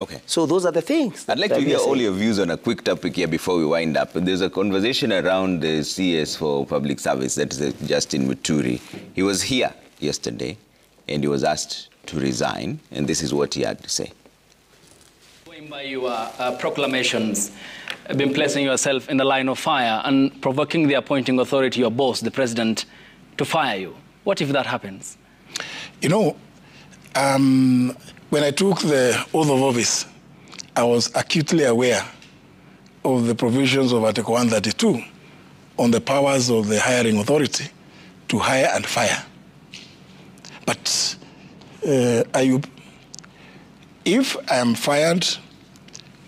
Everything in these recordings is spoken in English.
Okay. So those are the things. I'd like to hear all your views on a quick topic here before we wind up. There's a conversation around the CS for Public Service, that's Justin Muturi. He was here yesterday and he was asked to resign, and this is what he had to say. Going by your proclamations, been placing yourself in the line of fire and provoking the appointing authority, your boss, the president, to fire you. What if that happens? You know, when I took the oath of office, I was acutely aware of the provisions of Article 132 on the powers of the hiring authority to hire and fire. But, Ayub, if I am fired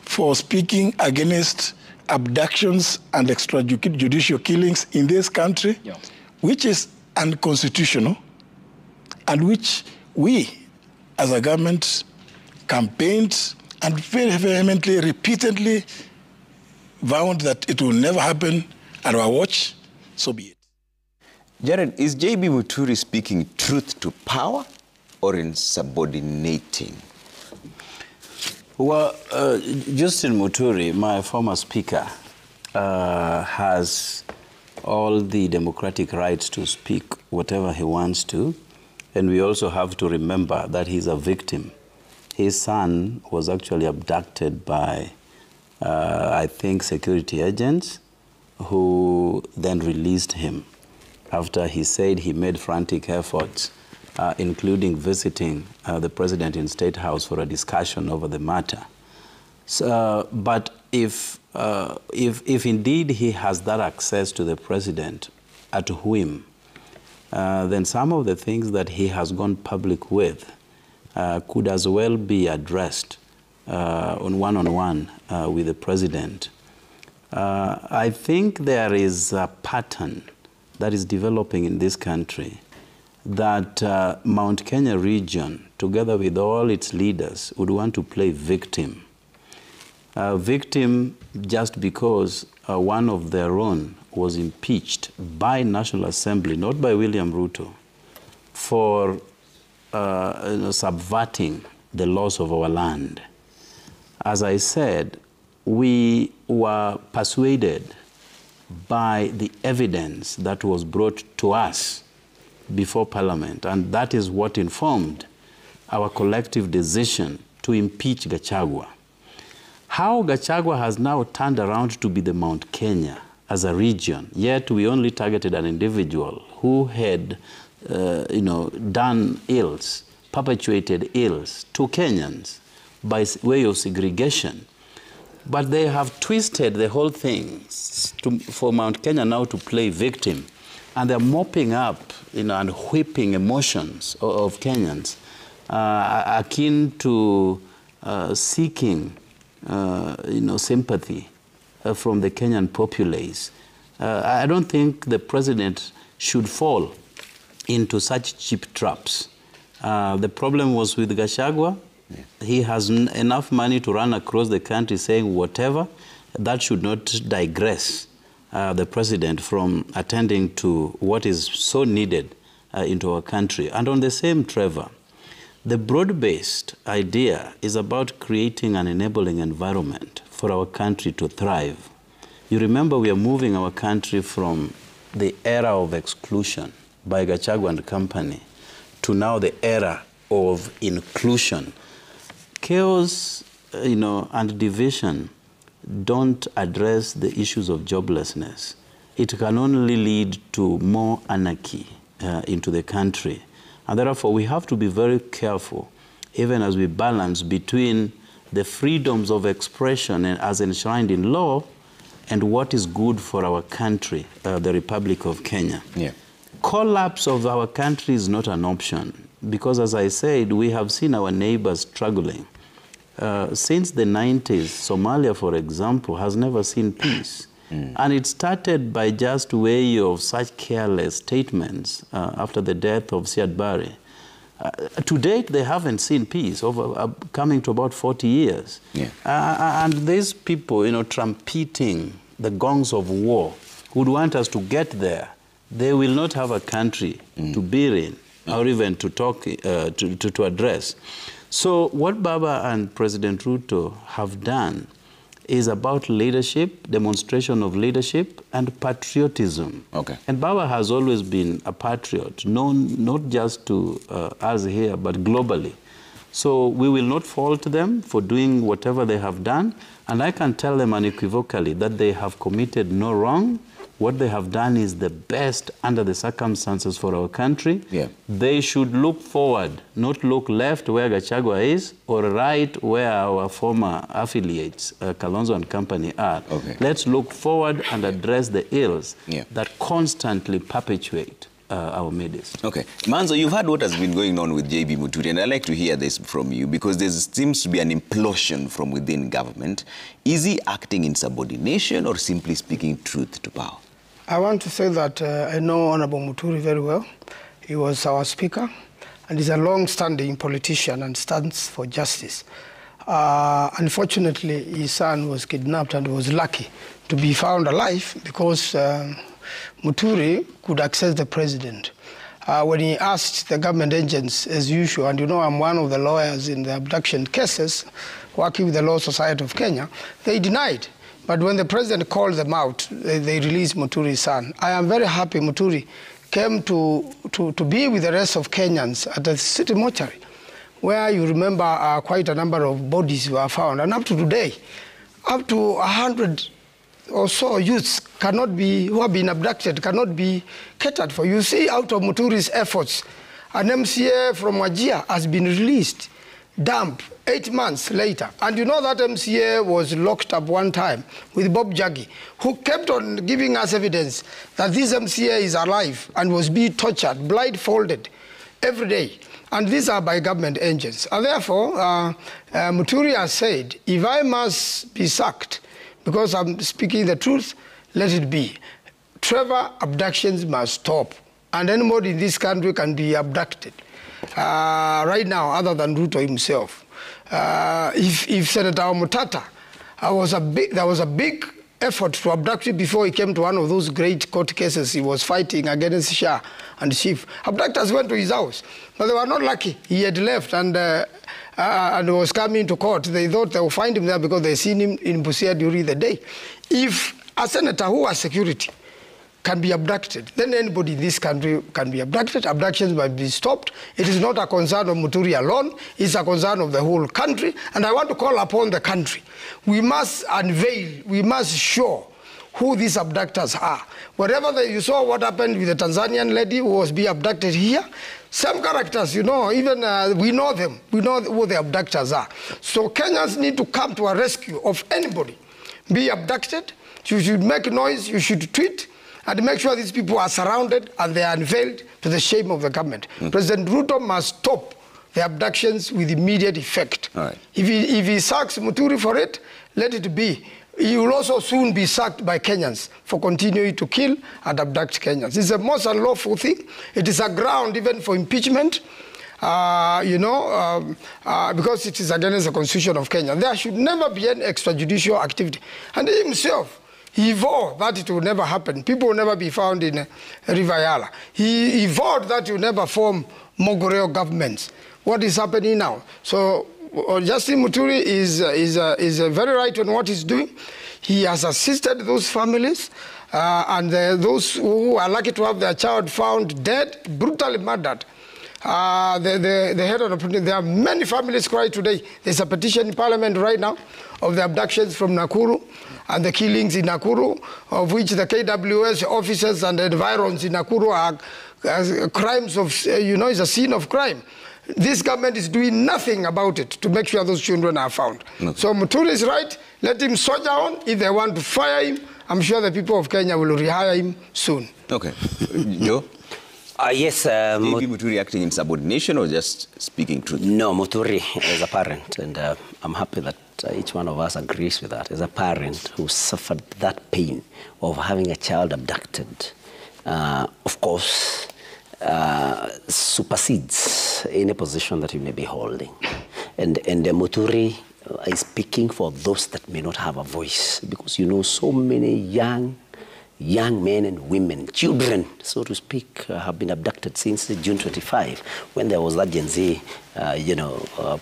for speaking against abductions and extrajudicial killings in this country, which is unconstitutional, and which we, as a government, campaigned and very vehemently, repeatedly vowed that it will never happen at our watch, so be it. Jared, is J.B. Muturi speaking truth to power or insubordinating? Well, Justin Muturi, my former speaker, has all the democratic rights to speak whatever he wants to. And we also have to remember that he's a victim. His son was actually abducted by, I think, security agents who then released him after he said he made frantic efforts, including visiting the president in State House for a discussion over the matter. So, but if indeed he has that access to the president at whim, then some of the things that he has gone public with could as well be addressed on one-on-one with the president. I think there is a pattern that is developing in this country that Mount Kenya region, together with all its leaders, would want to play victim. Victim just because one of their own was impeached by National Assembly, not by William Ruto, for subverting the laws of our land. As I said, we were persuaded by the evidence that was brought to us before Parliament, and that is what informed our collective decision to impeach Gachagua. How Gachagua has now turned around to be the Mount Kenya as a region, yet we only targeted an individual who had, done ills, perpetuated ills to Kenyans by way of segregation. But they have twisted the whole thing for Mount Kenya now to play victim. And they're mopping up, and whipping emotions of Kenyans, akin to seeking, sympathy from the Kenyan populace. I don't think the president should fall into such cheap traps. The problem was with Gachagua. Yeah. He has enough money to run across the country saying whatever. That should not digress the president from attending to what is so needed into our country. And on the same, Trevor, the broad-based idea is about creating an enabling environment for our country to thrive. You remember we are moving our country from the era of exclusion by Gachagua and company to now the era of inclusion. Chaos, and division don't address the issues of joblessness. It can only lead to more anarchy into the country. And therefore, we have to be very careful, even as we balance between the freedoms of expression as enshrined in law and what is good for our country, the Republic of Kenya. Yeah. Collapse of our country is not an option because, as I said, we have seen our neighbors struggling. Since the 90s, Somalia, for example, has never seen peace. And it started by just way of such careless statements after the death of Siad Barre. To date, they haven't seen peace, coming to about 40 years. Yeah. And these people, trumpeting the gongs of war, would want us to get there. They will not have a country to be in or even to talk, to address. So what Baba and President Ruto have done is about leadership, demonstration of leadership, and patriotism. Okay. And Baba has always been a patriot, known not just to us here, but globally. So we will not fault them for doing whatever they have done, and I can tell them unequivocally that they have committed no wrong. What they have done is the best under the circumstances for our country. Yeah. They should look forward, not look left where Gachagua is, or right where our former affiliates, Kalonzo and company, are. Okay. Let's look forward and address the ills that constantly perpetuate our midst. Okay. Manzo, you've heard what has been going on with JB Muturi, and I'd like to hear this from you, because there seems to be an implosion from within government. Is he acting in subordination or simply speaking truth to power? I want to say that I know Honorable Muturi very well. He was our speaker, and he's a long-standing politician and stands for justice. Unfortunately, his son was kidnapped and was lucky to be found alive because Muturi could access the president. When he asked the government agents, as usual, and you know I'm one of the lawyers in the abduction cases, working with the Law Society of Kenya, they denied. But when the president called them out, they released Muturi's son. I am very happy Muturi came to be with the rest of Kenyans at the city mortuary, where you remember quite a number of bodies were found. And up to today, up to 100 or so youths who have been abducted cannot be catered for. You see, out of Muturi's efforts, an MCA from Wajir has been released, dumped 8 months later. And you know that MCA was locked up one time with Bob Jaggi, who kept on giving us evidence that this MCA is alive and was being tortured, blindfolded every day. And these are by government agents. And therefore, Muturi has said, if I must be sacked, because I'm speaking the truth, let it be. Trevor, abductions must stop. And anybody in this country can be abducted. Right now, other than Ruto himself. If Senator Mutata, there was a big effort to abduct him before he came to one of those great court cases he was fighting against Shah and Chief. Abductors went to his house, but they were not lucky. He had left and was coming to court. They thought they would find him there because they seen him in Busia during the day. If a senator who has security can be abducted, then anybody in this country can be abducted. Abductions must be stopped. It is not a concern of Muturi alone. It's a concern of the whole country. And I want to call upon the country. We must unveil, we must show who these abductors are. Whatever you saw what happened with the Tanzanian lady who was being abducted here, some characters, you know, even we know them. We know who the abductors are. So Kenyans need to come to a rescue of anybody. Be abducted, you should make noise, you should tweet, and make sure these people are surrounded and they are unveiled to the shame of the government. President Ruto must stop the abductions with immediate effect. All right. If he sacks Muturi for it, let it be. He will also soon be sacked by Kenyans for continuing to kill and abduct Kenyans. It's the most unlawful thing. It is a ground even for impeachment, because it is against the constitution of Kenya. There should never be any extrajudicial activity. And he himself, he vowed that it will never happen. People will never be found in River Yala. He vowed that he will never form Mogoreo governments. What is happening now? So Justice Muturi is very right on what he's doing. He has assisted those families and those who are lucky to have their child found dead, brutally murdered. The head of the, there are many families cry today. There's a petition in Parliament right now of the abductions from Nakuru and the killings in Nakuru, of which the KWS officers and the environs in Nakuru are crimes of, is a scene of crime. This government is doing nothing about it to make sure those children are found. Okay. So Muturi is right. Let him soldier on. If they want to fire him, I'm sure the people of Kenya will rehire him soon. Okay. Joe? Yes. Maybe Muturi acting in subordination or just speaking truth? No, Muturi is a parent, and I'm happy that each one of us agrees with that. As a parent who suffered that pain of having a child abducted, of course, supersedes any position that you may be holding. And Muturi is speaking for those that may not have a voice, because so many young young men and women, children, so to speak, have been abducted since June 25, when there was that Gen Z,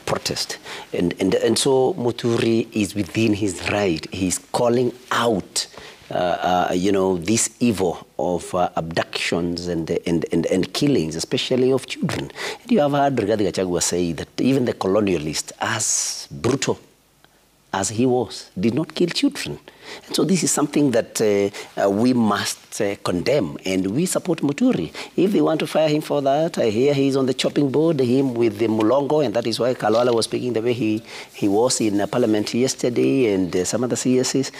protest. And so Muturi is within his right. He's calling out, this evil of abductions and killings, especially of children. And you have heard Rigathi Gachagua say that even the colonialist, as brutal as he was, did not kill children. And so this is something that we must condemn, and we support Muturi. If they want to fire him for that, I hear he's on the chopping board, him with the Mulongo, and that is why Kalwala was speaking the way he was in Parliament yesterday, and some other CSs.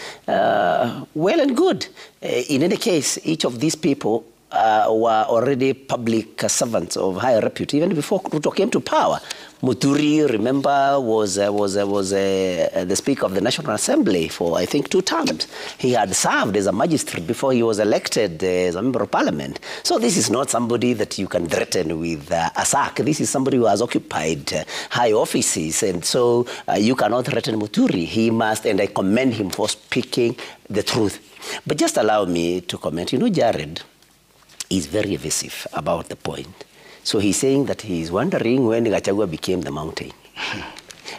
Well and good. In any case, each of these people were already public servants of high repute. Even before Ruto came to power, Muturi, remember, was the Speaker of the National Assembly for, I think, 2 terms. He had served as a magistrate before he was elected as a member of Parliament. So this is not somebody that you can threaten with a sack. This is somebody who has occupied high offices, and so you cannot threaten Muturi. He must, and I commend him for speaking the truth. But just allow me to comment. Jared is very evasive about the point. So he's saying that he's wondering when Gachagua became the mountain.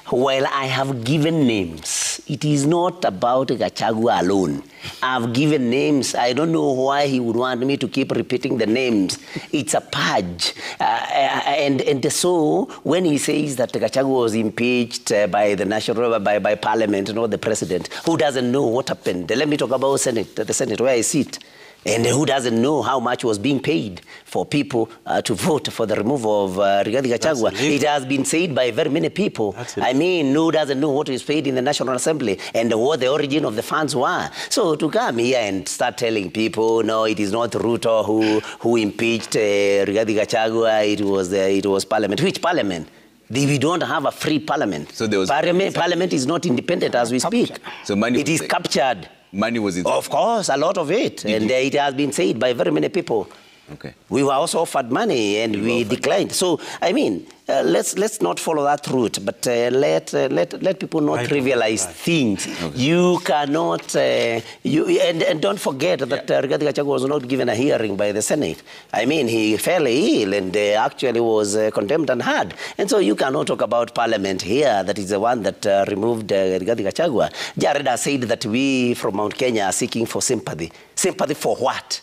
While I have given names, it is not about Gachagua alone. I've given names. I don't know why he would want me to keep repeating the names. It's a purge. And so when he says that Gachagua was impeached by by Parliament, not the president, who doesn't know what happened? Let me talk about the Senate where I sit. And who doesn't know how much was being paid for people to vote for the removal of Rigathi Gachagua? It has been said by very many people. I mean, who doesn't know what is paid in the National Assembly and what the origin of the funds were? So to come here and start telling people, no, it is not Ruto who impeached Rigathi Gachagua, it was Parliament. Which Parliament? We don't have a free Parliament. So there was Parliament is not independent as we speak. So it is captured. Money was in. Of course, a lot of it. And it has been said by very many people. Okay. We were also offered money and we declined. So, I mean, let's not follow that route, but let people not trivialize things. Okay. You cannot, and don't forget that Rigathi Gachagua was not given a hearing by the Senate. I mean, he fell ill and actually was condemned and hard. And so you cannot talk about Parliament here, that is the one that removed Rigathi Gachagua. Jared has said that we from Mount Kenya are seeking for sympathy. Sympathy for what?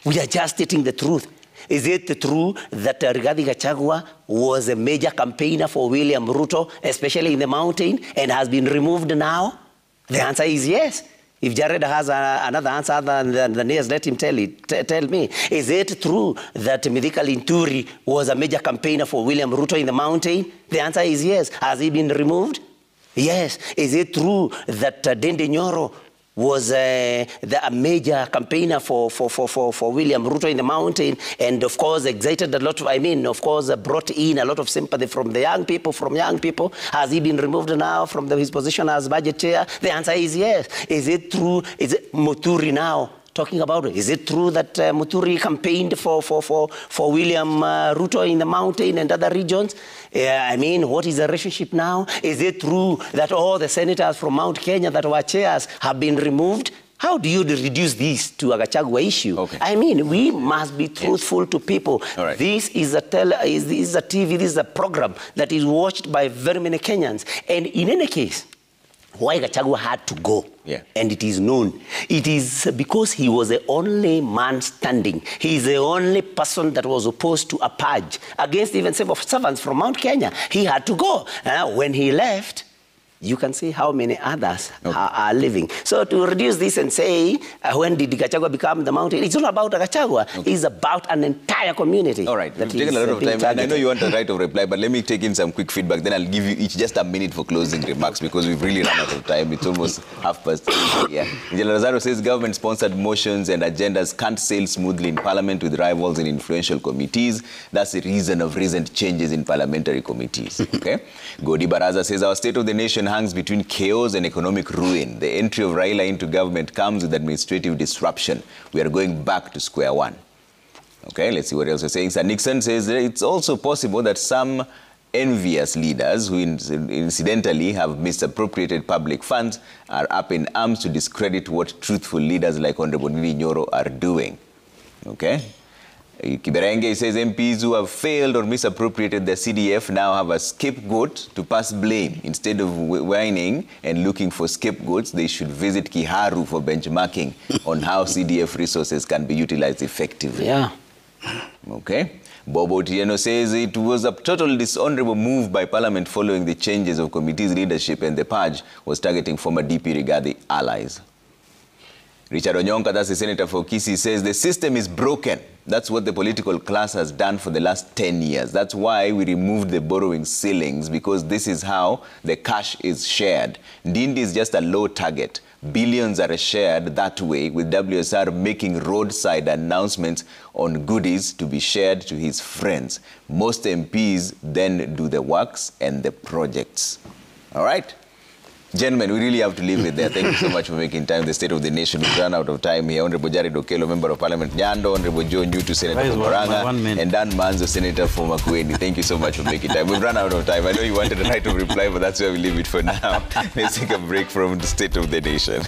We are just stating the truth. Is it true that Rigathi Gachagua was a major campaigner for William Ruto, especially in the mountain, and has been removed now? The answer is yes. If Jared has another answer other than yes, let him tell me. Is it true that Mithika Linturi was a major campaigner for William Ruto in the mountain? The answer is yes. Has he been removed? Yes. Is it true that Dende Nyoro was a major campaigner for William Ruto in the mountain, and of course excited a lot of, brought in a lot of sympathy from the young people, Has he been removed now from his position as budget chair? The answer is yes. Is it true? Is it Muturi now talking about it? Is it true that Muturi campaigned for William Ruto in the mountain and other regions? I mean, what is the relationship now? Is it true that all the senators from Mount Kenya that were chairs have been removed? How do you reduce this to a Gachagua issue? Okay. I mean, we must be truthful to people. Right. This is a TV, this is a program that is watched by very many Kenyans. And in any case, why Gachagua had to go, and it is known. It is because he was the only man standing. He is the only person that was opposed to a purge against even servants from Mount Kenya. He had to go. When he left, you can see how many others are living. So to reduce this and say, when did Gachagua become the mountain? It's not about Gachagua. It's about an entire community. All right. We've taken a lot of time. And I know you want the right of reply, but let me take in some quick feedback. Then I'll give you each just a minute for closing remarks because we've really run out of time. It's almost 8:30. Yeah. General Lazaro says government-sponsored motions and agendas can't sail smoothly in Parliament with rivals in influential committees. That's the reason of recent changes in parliamentary committees. Okay. Godi Baraza says our state of the nation hangs between chaos and economic ruin. The entry of Raila into government comes with administrative disruption. We are going back to square one. Okay, let's see what else you're saying. Sir Nixon says it's also possible that some envious leaders who incidentally have misappropriated public funds are up in arms to discredit what truthful leaders like Honorable Ndindi Nyoro are doing. Okay? Kiberenge says MPs who have failed or misappropriated the CDF now have a scapegoat to pass blame. Instead of whining and looking for scapegoats, they should visit Kiharu for benchmarking on how CDF resources can be utilized effectively. Yeah. Okay. Bobo Tieno says it was a total dishonorable move by Parliament following the changes of committee's leadership, and the purge was targeting former DP Rigathi allies. Richard Onyonka, that's the senator for Kisii, says the system is broken. That's what the political class has done for the last 10 years. That's why we removed the borrowing ceilings, because this is how the cash is shared. Ndindi is just a low target. Billions are shared that way, with WSR making roadside announcements on goodies to be shared to his friends. Most MPs then do the works and the projects. All right? Gentlemen, we really have to leave it there. Thank you so much for making time. The State of the Nation, we've run out of time here. Honorable Jared Okello, Member of Parliament Nyando, Honorable Joe Nyutu, Senator for Murang'a, and Dan Manzo, Senator for Makueni. Thank you so much for making time. We've run out of time. I know you wanted a right of reply, but that's where we leave it for now. Let's take a break from the State of the Nation.